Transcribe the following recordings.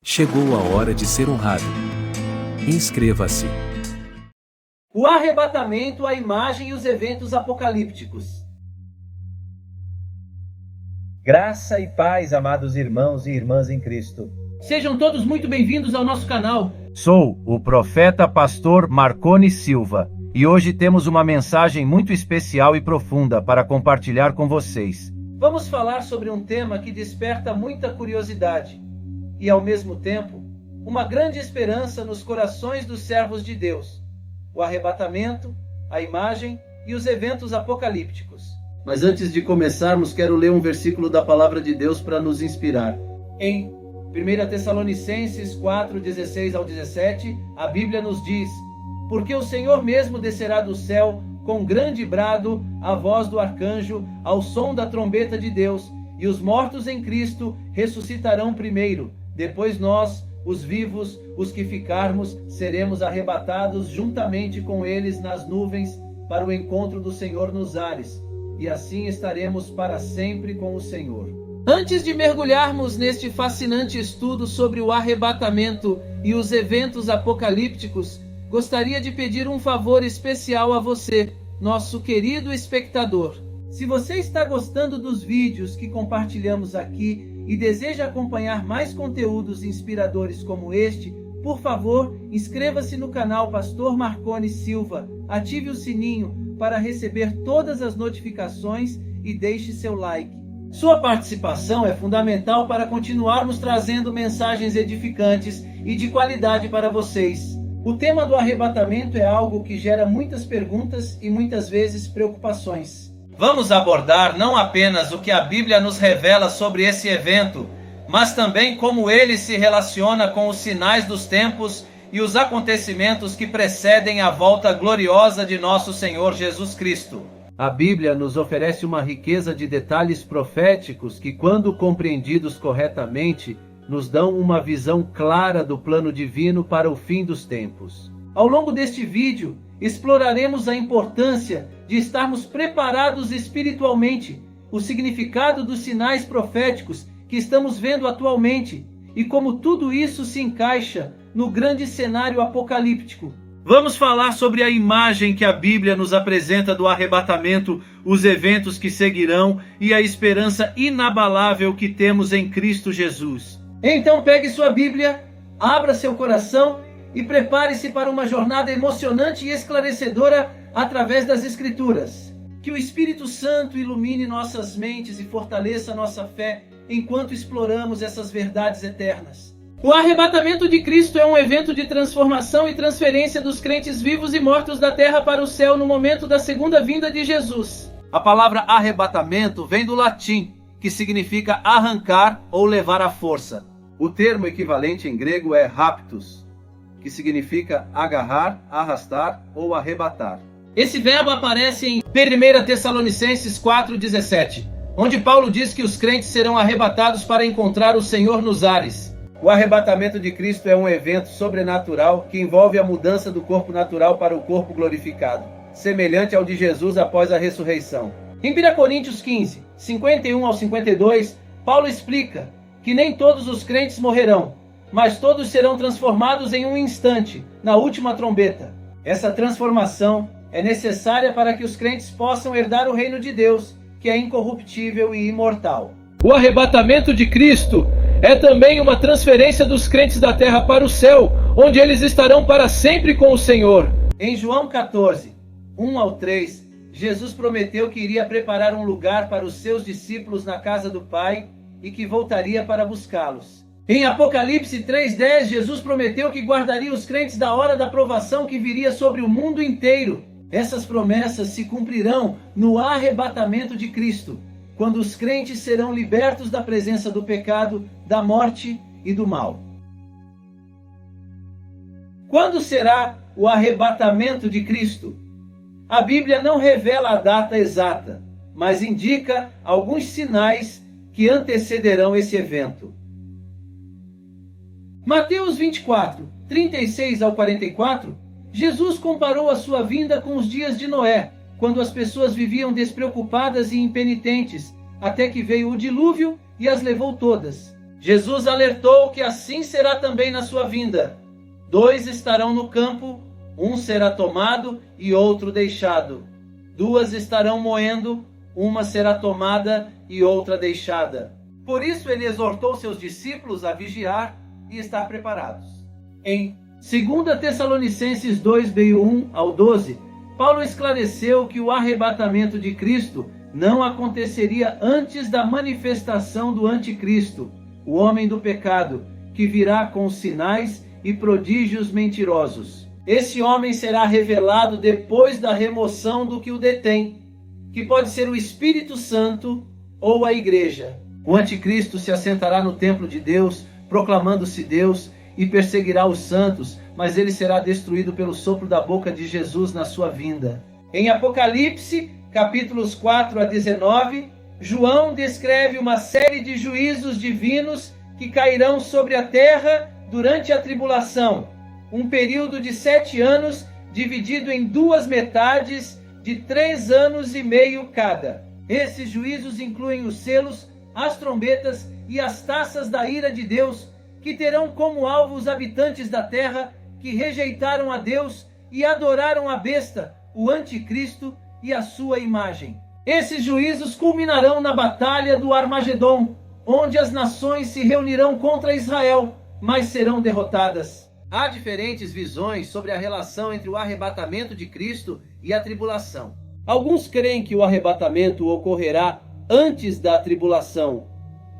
Chegou a hora de ser honrado. Inscreva-se. O arrebatamento, a imagem e os eventos apocalípticos. Graça e paz, amados irmãos e irmãs em Cristo. Sejam todos muito bem-vindos ao nosso canal. Sou o profeta pastor Marconi Silva e hoje temos uma mensagem muito especial e profunda para compartilhar com vocês. Vamos falar sobre um tema que desperta muita curiosidade e, ao mesmo tempo, uma grande esperança nos corações dos servos de Deus: o arrebatamento, a imagem e os eventos apocalípticos. Mas antes de começarmos, quero ler um versículo da Palavra de Deus para nos inspirar. Em 1 Tessalonicenses 4, 16 ao 17, a Bíblia nos diz: porque o Senhor mesmo descerá do céu com grande brado, a voz do arcanjo, ao som da trombeta de Deus, e os mortos em Cristo ressuscitarão primeiro. Depois nós, os vivos, os que ficarmos, seremos arrebatados juntamente com eles nas nuvens para o encontro do Senhor nos ares, e assim estaremos para sempre com o Senhor. Antes de mergulharmos neste fascinante estudo sobre o arrebatamento e os eventos apocalípticos, gostaria de pedir um favor especial a você, nosso querido espectador. Se você está gostando dos vídeos que compartilhamos aqui e deseja acompanhar mais conteúdos inspiradores como este, por favor, inscreva-se no canal Pastor Marconi Silva, ative o sininho para receber todas as notificações e deixe seu like. Sua participação é fundamental para continuarmos trazendo mensagens edificantes e de qualidade para vocês. O tema do arrebatamento é algo que gera muitas perguntas e muitas vezes preocupações. Vamos abordar não apenas o que a Bíblia nos revela sobre esse evento, mas também como ele se relaciona com os sinais dos tempos e os acontecimentos que precedem a volta gloriosa de nosso Senhor Jesus Cristo. A Bíblia nos oferece uma riqueza de detalhes proféticos que, quando compreendidos corretamente, nos dão uma visão clara do plano divino para o fim dos tempos. Ao longo deste vídeo, exploraremos a importância de estarmos preparados espiritualmente, o significado dos sinais proféticos que estamos vendo atualmente e como tudo isso se encaixa no grande cenário apocalíptico. Vamos falar sobre a imagem que a Bíblia nos apresenta do arrebatamento, os eventos que seguirão e a esperança inabalável que temos em Cristo Jesus. Então pegue sua Bíblia, abra seu coração e prepare-se para uma jornada emocionante e esclarecedora através das Escrituras. Que o Espírito Santo ilumine nossas mentes e fortaleça nossa fé enquanto exploramos essas verdades eternas. O arrebatamento de Cristo é um evento de transformação e transferência dos crentes vivos e mortos da terra para o céu no momento da segunda vinda de Jesus. A palavra arrebatamento vem do latim, que significa arrancar ou levar à força. O termo equivalente em grego é raptus, que significa agarrar, arrastar ou arrebatar. Esse verbo aparece em 1 Tessalonicenses 4,17, onde Paulo diz que os crentes serão arrebatados para encontrar o Senhor nos ares. O arrebatamento de Cristo é um evento sobrenatural que envolve a mudança do corpo natural para o corpo glorificado, semelhante ao de Jesus após a ressurreição. Em 1 Coríntios 15, 51 ao 52, Paulo explica que nem todos os crentes morrerão, mas todos serão transformados em um instante, na última trombeta. Essa transformação é necessária para que os crentes possam herdar o reino de Deus, que é incorruptível e imortal. O arrebatamento de Cristo é também uma transferência dos crentes da terra para o céu, onde eles estarão para sempre com o Senhor. Em João 14, 1 ao 3, Jesus prometeu que iria preparar um lugar para os seus discípulos na casa do Pai e que voltaria para buscá-los. Em Apocalipse 3,10, Jesus prometeu que guardaria os crentes da hora da provação que viria sobre o mundo inteiro. Essas promessas se cumprirão no arrebatamento de Cristo, quando os crentes serão libertos da presença do pecado, da morte e do mal. Quando será o arrebatamento de Cristo? A Bíblia não revela a data exata, mas indica alguns sinais que antecederão esse evento. Mateus 24, 36 ao 44, Jesus comparou a sua vinda com os dias de Noé, quando as pessoas viviam despreocupadas e impenitentes, até que veio o dilúvio e as levou todas. Jesus alertou que assim será também na sua vinda. 2 estarão no campo, um será tomado e outro deixado. 2 estarão moendo, uma será tomada e outra deixada. Por isso ele exortou seus discípulos a vigiar e estar preparados. Em 2 Tessalonicenses 2, veio 1 ao 12, Paulo esclareceu que o arrebatamento de Cristo não aconteceria antes da manifestação do anticristo, o homem do pecado, que virá com sinais e prodígios mentirosos. Esse homem será revelado depois da remoção do que o detém, que pode ser o Espírito Santo ou a igreja. O anticristo se assentará no templo de Deus, proclamando-se Deus, e perseguirá os santos, mas ele será destruído pelo sopro da boca de Jesus na sua vinda. Em Apocalipse, capítulos 4 a 19, João descreve uma série de juízos divinos que cairão sobre a terra durante a tribulação, um período de 7 anos dividido em 2 metades de 3 anos e meio cada. Esses juízos incluem os selos, as trombetas e as taças da ira de Deus, que terão como alvo os habitantes da terra que rejeitaram a Deus e adoraram a besta, o anticristo e a sua imagem. Esses juízos culminarão na batalha do Armagedon, onde as nações se reunirão contra Israel, mas serão derrotadas. Há diferentes visões sobre a relação entre o arrebatamento de Cristo e a tribulação. Alguns creem que o arrebatamento ocorrerá antes da tribulação,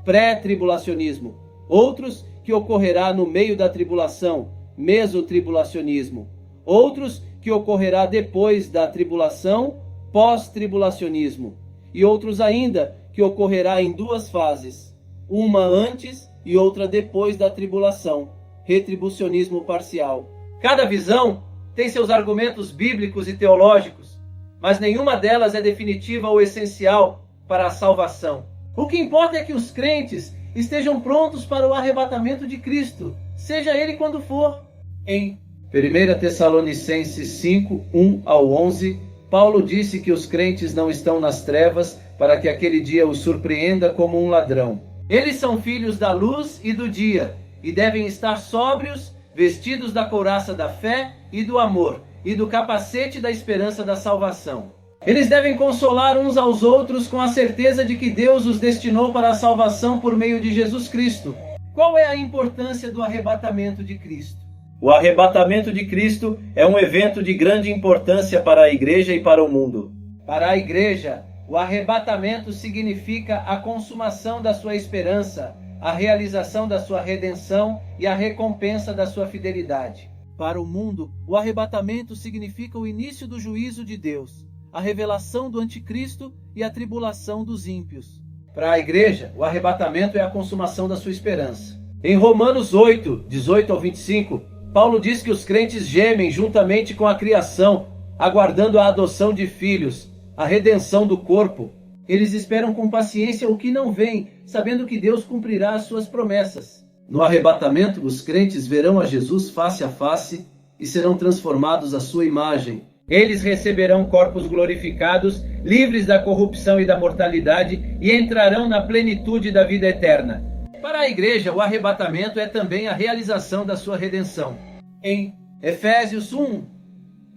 pré-tribulacionismo. Outros que ocorrerá no meio da tribulação, mesotribulacionismo. Outros que ocorrerá depois da tribulação, pós-tribulacionismo. E outros ainda que ocorrerá em 2 fases, uma antes e outra depois da tribulação, retribucionismo parcial. Cada visão tem seus argumentos bíblicos e teológicos, mas nenhuma delas é definitiva ou essencial para a salvação. O que importa é que os crentes estejam prontos para o arrebatamento de Cristo, seja ele quando for. Em 1 Tessalonicenses 5, 1 ao 11, Paulo disse que os crentes não estão nas trevas para que aquele dia os surpreenda como um ladrão. Eles são filhos da luz e do dia, e devem estar sóbrios, vestidos da couraça da fé e do amor, e do capacete da esperança da salvação. Eles devem consolar uns aos outros com a certeza de que Deus os destinou para a salvação por meio de Jesus Cristo. Qual é a importância do arrebatamento de Cristo? O arrebatamento de Cristo é um evento de grande importância para a igreja e para o mundo. Para a igreja, o arrebatamento significa a consumação da sua esperança, a realização da sua redenção e a recompensa da sua fidelidade. Para o mundo, o arrebatamento significa o início do juízo de Deus, a revelação do anticristo e a tribulação dos ímpios. Para a igreja, o arrebatamento é a consumação da sua esperança. Em Romanos 8, 18 ao 25, Paulo diz que os crentes gemem juntamente com a criação, aguardando a adoção de filhos, a redenção do corpo. Eles esperam com paciência o que não vem, sabendo que Deus cumprirá as suas promessas. No arrebatamento, os crentes verão a Jesus face a face e serão transformados à sua imagem. Eles receberão corpos glorificados, livres da corrupção e da mortalidade, e entrarão na plenitude da vida eterna. Para a igreja, o arrebatamento é também a realização da sua redenção. Em Efésios 1,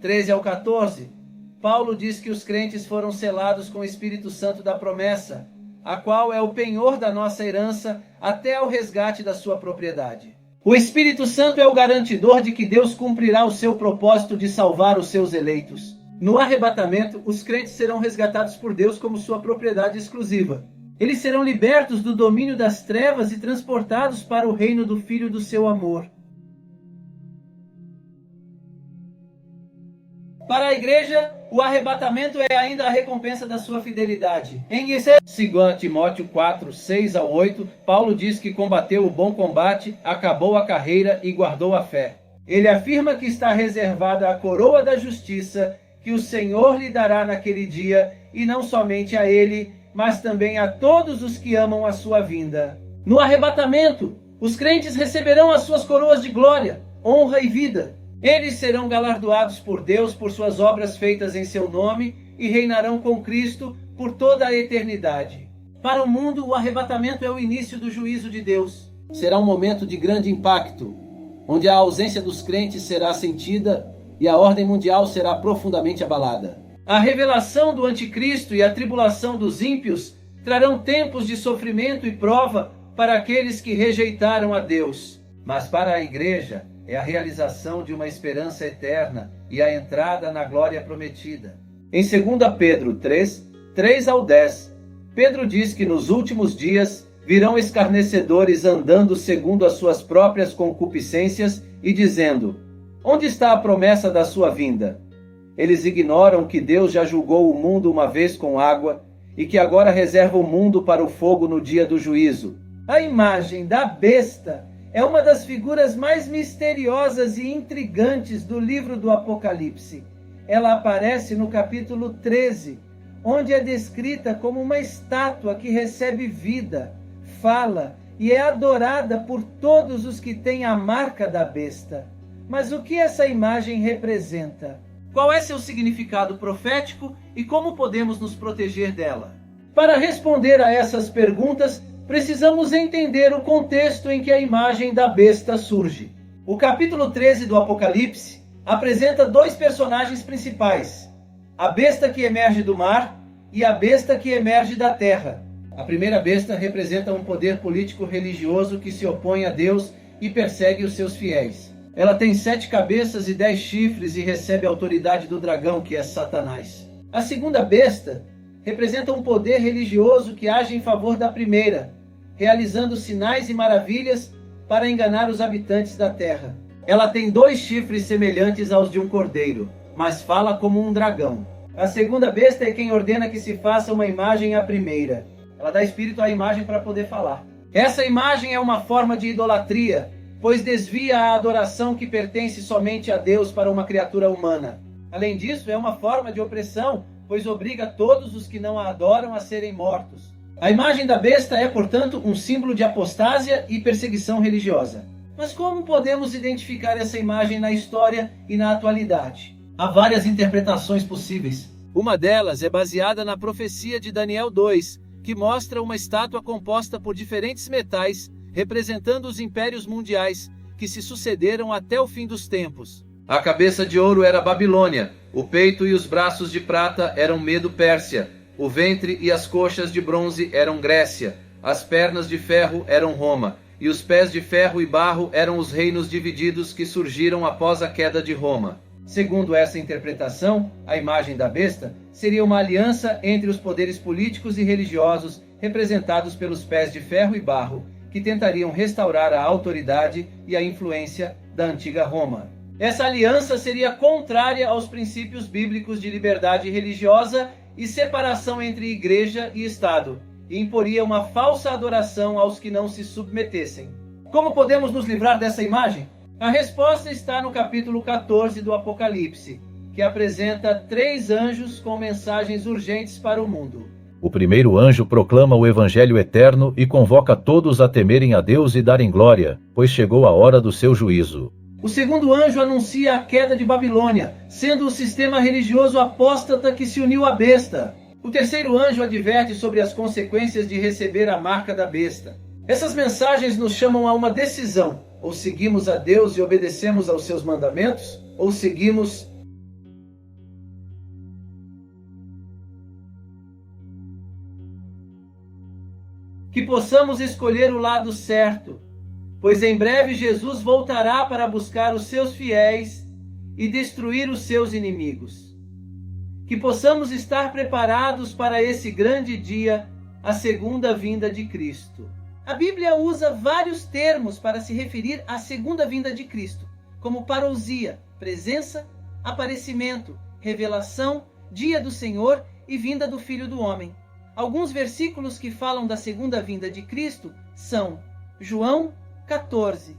13 ao 14, Paulo diz que os crentes foram selados com o Espírito Santo da promessa, a qual é o penhor da nossa herança até ao resgate da sua propriedade. O Espírito Santo é o garantidor de que Deus cumprirá o seu propósito de salvar os seus eleitos. No arrebatamento, os crentes serão resgatados por Deus como sua propriedade exclusiva. Eles serão libertos do domínio das trevas e transportados para o reino do Filho do seu amor. Para a igreja, o arrebatamento é ainda a recompensa da sua fidelidade. Em 2 Timóteo 4, 6 ao 8, Paulo diz que combateu o bom combate, acabou a carreira e guardou a fé. Ele afirma que está reservada a coroa da justiça, que o Senhor lhe dará naquele dia, e não somente a ele, mas também a todos os que amam a sua vinda. No arrebatamento, os crentes receberão as suas coroas de glória, honra e vida. Eles serão galardoados por Deus por suas obras feitas em seu nome e reinarão com Cristo por toda a eternidade. Para o mundo, o arrebatamento é o início do juízo de Deus. Será um momento de grande impacto, onde a ausência dos crentes será sentida e a ordem mundial será profundamente abalada. A revelação do anticristo e a tribulação dos ímpios trarão tempos de sofrimento e prova para aqueles que rejeitaram a Deus. Mas para a igreja é a realização de uma esperança eterna e a entrada na glória prometida. Em 2 Pedro 3, 3 ao 10, Pedro diz que nos últimos dias virão escarnecedores andando segundo as suas próprias concupiscências e dizendo: onde está a promessa da sua vinda? Eles ignoram que Deus já julgou o mundo uma vez com água e que agora reserva o mundo para o fogo no dia do juízo. A imagem da besta é uma das figuras mais misteriosas e intrigantes do livro do Apocalipse. Ela aparece no capítulo 13, onde é descrita como uma estátua que recebe vida, fala e é adorada por todos os que têm a marca da besta. Mas o que essa imagem representa? Qual é seu significado profético e como podemos nos proteger dela? Para responder a essas perguntas, precisamos entender o contexto em que a imagem da besta surge. O capítulo 13 do Apocalipse apresenta dois personagens principais: a besta que emerge do mar e a besta que emerge da terra. A primeira besta representa um poder político-religioso que se opõe a Deus e persegue os seus fiéis. Ela tem 7 cabeças e 10 chifres e recebe a autoridade do dragão, que é Satanás. A segunda besta representa um poder religioso que age em favor da primeira, realizando sinais e maravilhas para enganar os habitantes da terra. Ela tem 2 chifres semelhantes aos de um cordeiro, mas fala como um dragão. A segunda besta é quem ordena que se faça uma imagem à primeira. Ela dá espírito à imagem para poder falar. Essa imagem é uma forma de idolatria, pois desvia a adoração que pertence somente a Deus para uma criatura humana. Além disso, é uma forma de opressão, pois obriga todos os que não a adoram a serem mortos. A imagem da besta é, portanto, um símbolo de apostásia e perseguição religiosa. Mas como podemos identificar essa imagem na história e na atualidade? Há várias interpretações possíveis. Uma delas é baseada na profecia de Daniel 2, que mostra uma estátua composta por diferentes metais, representando os impérios mundiais, que se sucederam até o fim dos tempos. A cabeça de ouro era Babilônia, o peito e os braços de prata eram Medo-Pérsia, o ventre e as coxas de bronze eram Grécia, as pernas de ferro eram Roma, e os pés de ferro e barro eram os reinos divididos que surgiram após a queda de Roma. Segundo essa interpretação, a imagem da besta seria uma aliança entre os poderes políticos e religiosos representados pelos pés de ferro e barro, que tentariam restaurar a autoridade e a influência da antiga Roma. Essa aliança seria contrária aos princípios bíblicos de liberdade religiosa e separação entre igreja e Estado, e imporia uma falsa adoração aos que não se submetessem. Como podemos nos livrar dessa imagem? A resposta está no capítulo 14 do Apocalipse, que apresenta 3 anjos com mensagens urgentes para o mundo. O primeiro anjo proclama o evangelho eterno e convoca todos a temerem a Deus e darem glória, pois chegou a hora do seu juízo. O segundo anjo anuncia a queda de Babilônia, sendo o sistema religioso apóstata que se uniu à besta. O terceiro anjo adverte sobre as consequências de receber a marca da besta. Essas mensagens nos chamam a uma decisão: ou seguimos a Deus e obedecemos aos seus mandamentos, ou seguimos que possamos escolher o lado certo, pois em breve Jesus voltará para buscar os seus fiéis e destruir os seus inimigos. Que possamos estar preparados para esse grande dia, a segunda vinda de Cristo. A Bíblia usa vários termos para se referir à segunda vinda de Cristo, como parousia, presença, aparecimento, revelação, dia do Senhor e vinda do Filho do Homem. Alguns versículos que falam da segunda vinda de Cristo são João 14,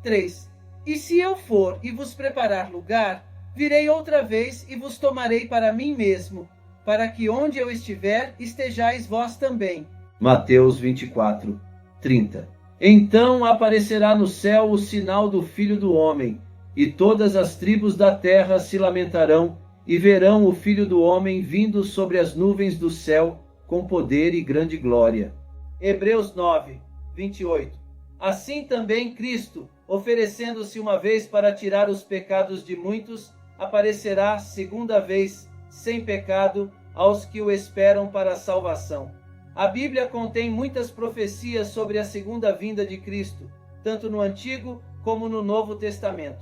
3. E se eu for e vos preparar lugar, virei outra vez e vos tomarei para mim mesmo, para que onde eu estiver, estejais vós também. Mateus 24, 30. Então aparecerá no céu o sinal do Filho do Homem, e todas as tribos da terra se lamentarão, e verão o Filho do Homem vindo sobre as nuvens do céu, com poder e grande glória. Hebreus 9, 28. assim também Cristo, oferecendo-se uma vez para tirar os pecados de muitos, aparecerá segunda vez, sem pecado, aos que o esperam para a salvação. A Bíblia contém muitas profecias sobre a segunda vinda de Cristo, tanto no Antigo como no Novo Testamento.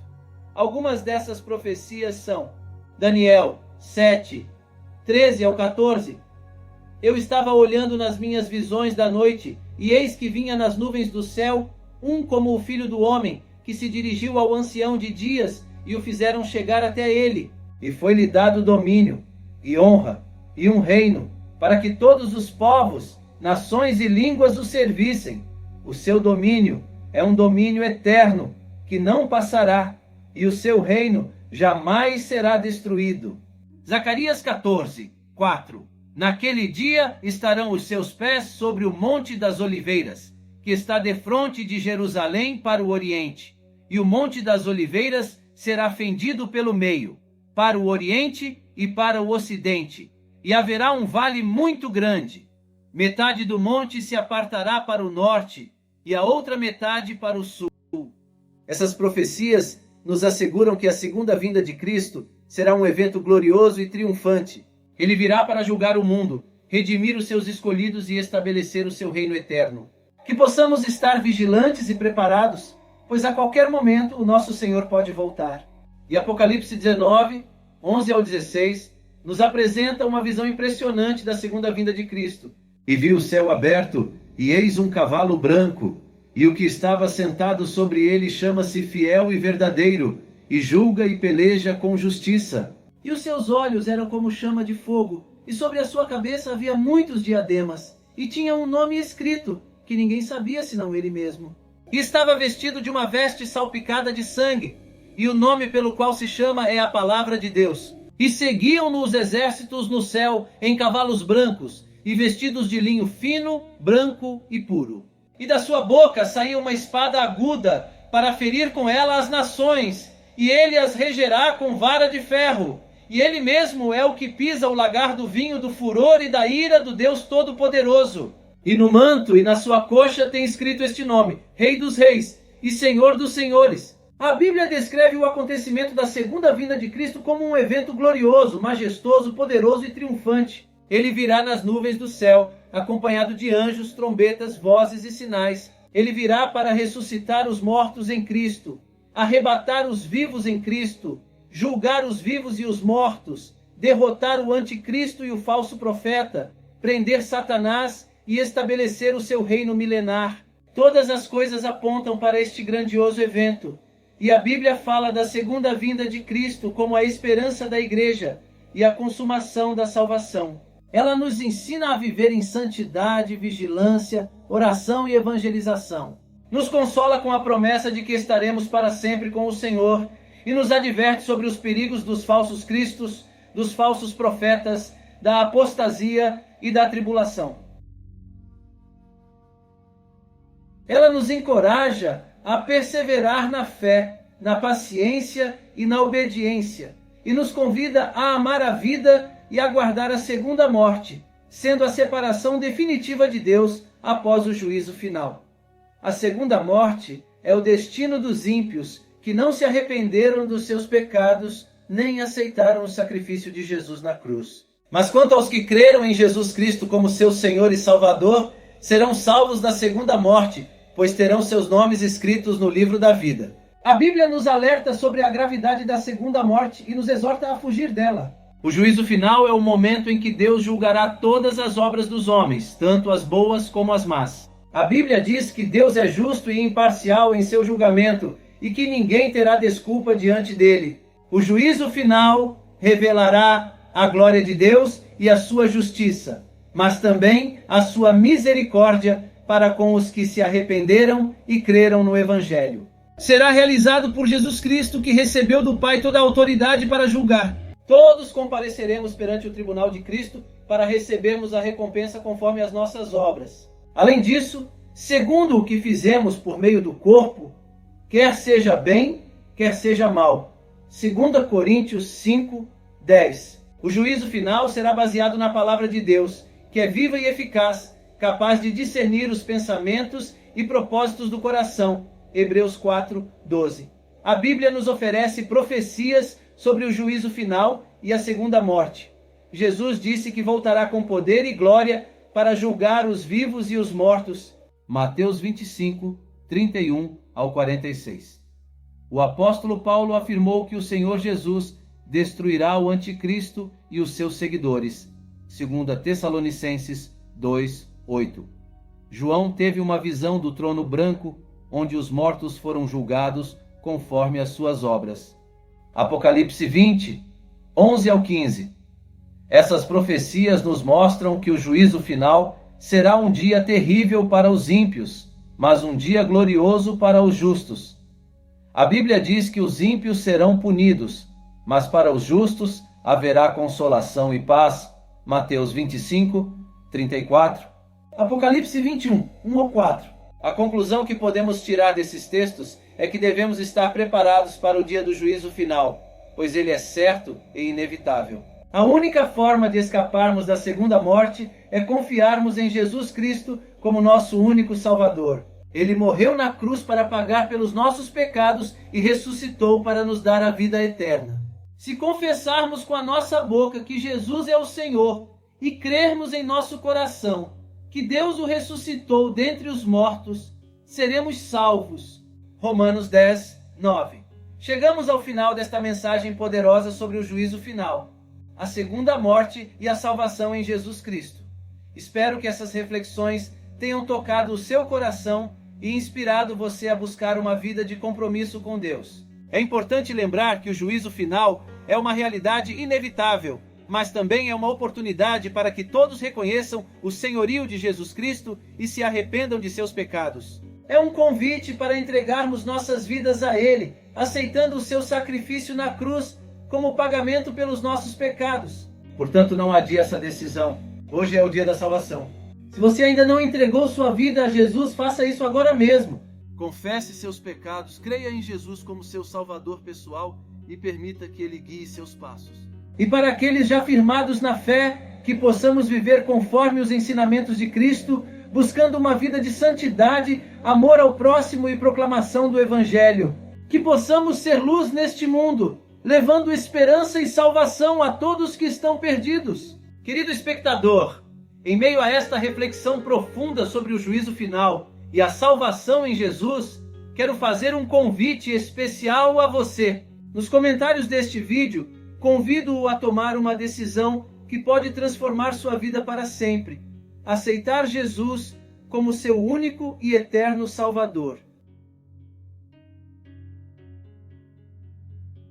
Algumas dessas profecias são: Daniel 7, 13 ao 14. Eu estava olhando nas minhas visões da noite, e eis que vinha nas nuvens do céu um como o Filho do Homem, que se dirigiu ao ancião de dias, e o fizeram chegar até ele. E foi-lhe dado domínio, e honra, e um reino, para que todos os povos, nações e línguas o servissem. O seu domínio é um domínio eterno, que não passará, e o seu reino jamais será destruído. Zacarias 14, 4. Naquele dia estarão os seus pés sobre o Monte das Oliveiras, que está defronte de Jerusalém para o Oriente, e o Monte das Oliveiras será fendido pelo meio, para o Oriente e para o Ocidente, e haverá um vale muito grande. Metade do monte se apartará para o norte, e a outra metade para o sul. Essas profecias nos asseguram que a segunda vinda de Cristo será um evento glorioso e triunfante. Ele virá para julgar o mundo, redimir os seus escolhidos e estabelecer o seu reino eterno. Que possamos estar vigilantes e preparados, pois a qualquer momento o nosso Senhor pode voltar. E Apocalipse 19, 11 ao 16, nos apresenta uma visão impressionante da segunda vinda de Cristo. E vi o céu aberto, e eis um cavalo branco, e o que estava sentado sobre ele chama-se Fiel e Verdadeiro, e julga e peleja com justiça. E os seus olhos eram como chama de fogo, e sobre a sua cabeça havia muitos diademas, e tinha um nome escrito, que ninguém sabia senão ele mesmo. E estava vestido de uma veste salpicada de sangue, e o nome pelo qual se chama é a Palavra de Deus. E seguiam-no os exércitos no céu em cavalos brancos, e vestidos de linho fino, branco e puro. E da sua boca saía uma espada aguda, para ferir com ela as nações, e ele as regerá com vara de ferro. E ele mesmo é o que pisa o lagar do vinho do furor e da ira do Deus Todo-Poderoso. E no manto e na sua coxa tem escrito este nome: Rei dos Reis e Senhor dos Senhores. A Bíblia descreve o acontecimento da segunda vinda de Cristo como um evento glorioso, majestoso, poderoso e triunfante. Ele virá nas nuvens do céu, acompanhado de anjos, trombetas, vozes e sinais. Ele virá para ressuscitar os mortos em Cristo, arrebatar os vivos em Cristo, julgar os vivos e os mortos, derrotar o anticristo e o falso profeta, prender Satanás e estabelecer o seu reino milenar. Todas as coisas apontam para este grandioso evento. E a Bíblia fala da segunda vinda de Cristo como a esperança da igreja e a consumação da salvação. Ela nos ensina a viver em santidade, vigilância, oração e evangelização. Nos consola com a promessa de que estaremos para sempre com o Senhor e nos adverte sobre os perigos dos falsos cristos, dos falsos profetas, da apostasia e da tribulação. Ela nos encoraja a perseverar na fé, na paciência e na obediência, e nos convida a amar a vida e aguardar a segunda morte, sendo a separação definitiva de Deus após o juízo final. A segunda morte é o destino dos ímpios que não se arrependeram dos seus pecados nem aceitaram o sacrifício de Jesus na cruz. Mas quanto aos que creram em Jesus Cristo como seu Senhor e Salvador, serão salvos da segunda morte, pois terão seus nomes escritos no livro da vida. A Bíblia nos alerta sobre a gravidade da segunda morte e nos exorta a fugir dela. O juízo final é o momento em que Deus julgará todas as obras dos homens, tanto as boas como as más. A Bíblia diz que Deus é justo e imparcial em seu julgamento e que ninguém terá desculpa diante dele. O juízo final revelará a glória de Deus e a sua justiça, mas também a sua misericórdia para com os que se arrependeram e creram no Evangelho. Será realizado por Jesus Cristo, que recebeu do Pai toda a autoridade para julgar. Todos compareceremos perante o tribunal de Cristo para recebermos a recompensa conforme as nossas obras. Além disso, segundo o que fizemos por meio do corpo, quer seja bem, quer seja mal. 2 Coríntios 5, 10. O juízo final será baseado na palavra de Deus, que é viva e eficaz, capaz de discernir os pensamentos e propósitos do coração. Hebreus 4:12. A Bíblia nos oferece profecias sobre o juízo final e a segunda morte. Jesus disse que voltará com poder e glória para julgar os vivos e os mortos. Mateus 25:31-46. O apóstolo Paulo afirmou que o Senhor Jesus destruirá o anticristo e os seus seguidores. 2 Tessalonicenses 2:8. João teve uma visão do trono branco, onde os mortos foram julgados conforme as suas obras. Apocalipse 20:11-15. Essas profecias nos mostram que o juízo final será um dia terrível para os ímpios, mas um dia glorioso para os justos. A Bíblia diz que os ímpios serão punidos, mas para os justos haverá consolação e paz. Mateus 25:34. Apocalipse 21:1-4. A conclusão que podemos tirar desses textos é que devemos estar preparados para o dia do juízo final, pois ele é certo e inevitável. A única forma de escaparmos da segunda morte é confiarmos em Jesus Cristo como nosso único Salvador. Ele morreu na cruz para pagar pelos nossos pecados e ressuscitou para nos dar a vida eterna. Se confessarmos com a nossa boca que Jesus é o Senhor e crermos em nosso coração que Deus o ressuscitou dentre os mortos, seremos salvos. Romanos 10:9. Chegamos ao final desta mensagem poderosa sobre o juízo final, a segunda morte e a salvação em Jesus Cristo. Espero que essas reflexões tenham tocado o seu coração e inspirado você a buscar uma vida de compromisso com Deus. É importante lembrar que o juízo final é uma realidade inevitável, mas também é uma oportunidade para que todos reconheçam o senhorio de Jesus Cristo e se arrependam de seus pecados. É um convite para entregarmos nossas vidas a Ele, aceitando o seu sacrifício na cruz como pagamento pelos nossos pecados. Portanto, não adie essa decisão. Hoje é o dia da salvação. Se você ainda não entregou sua vida a Jesus, faça isso agora mesmo. Confesse seus pecados, creia em Jesus como seu Salvador pessoal e permita que Ele guie seus passos. E para aqueles já firmados na fé, que possamos viver conforme os ensinamentos de Cristo, buscando uma vida de santidade, amor ao próximo e proclamação do Evangelho. Que possamos ser luz neste mundo, levando esperança e salvação a todos que estão perdidos. Querido espectador, em meio a esta reflexão profunda sobre o juízo final e a salvação em Jesus, quero fazer um convite especial a você. Nos comentários deste vídeo, convido-o a tomar uma decisão que pode transformar sua vida para sempre. Aceitar Jesus como seu único e eterno Salvador.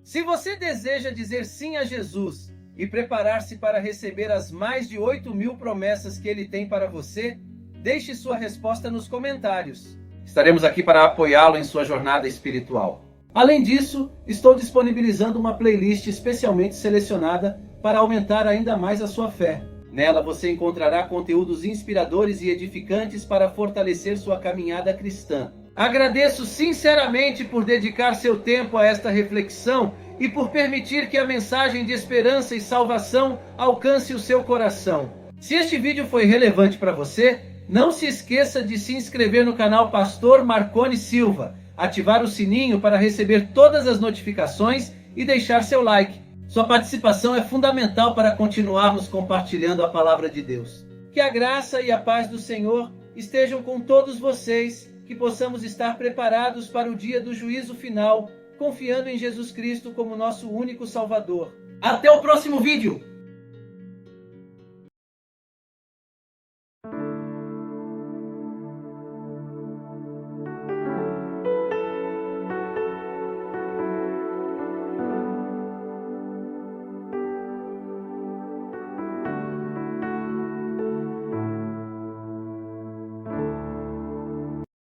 Se você deseja dizer sim a Jesus e preparar-se para receber as mais de 8.000 promessas que Ele tem para você, deixe sua resposta nos comentários. Estaremos aqui para apoiá-lo em sua jornada espiritual. Além disso, estou disponibilizando uma playlist especialmente selecionada para aumentar ainda mais a sua fé. Nela você encontrará conteúdos inspiradores e edificantes para fortalecer sua caminhada cristã. Agradeço sinceramente por dedicar seu tempo a esta reflexão e por permitir que a mensagem de esperança e salvação alcance o seu coração. Se este vídeo foi relevante para você, não se esqueça de se inscrever no canal Pastor Marconi Silva, ativar o sininho para receber todas as notificações e deixar seu like. Sua participação é fundamental para continuarmos compartilhando a palavra de Deus. Que a graça e a paz do Senhor estejam com todos vocês, que possamos estar preparados para o dia do juízo final, confiando em Jesus Cristo como nosso único Salvador. Até o próximo vídeo!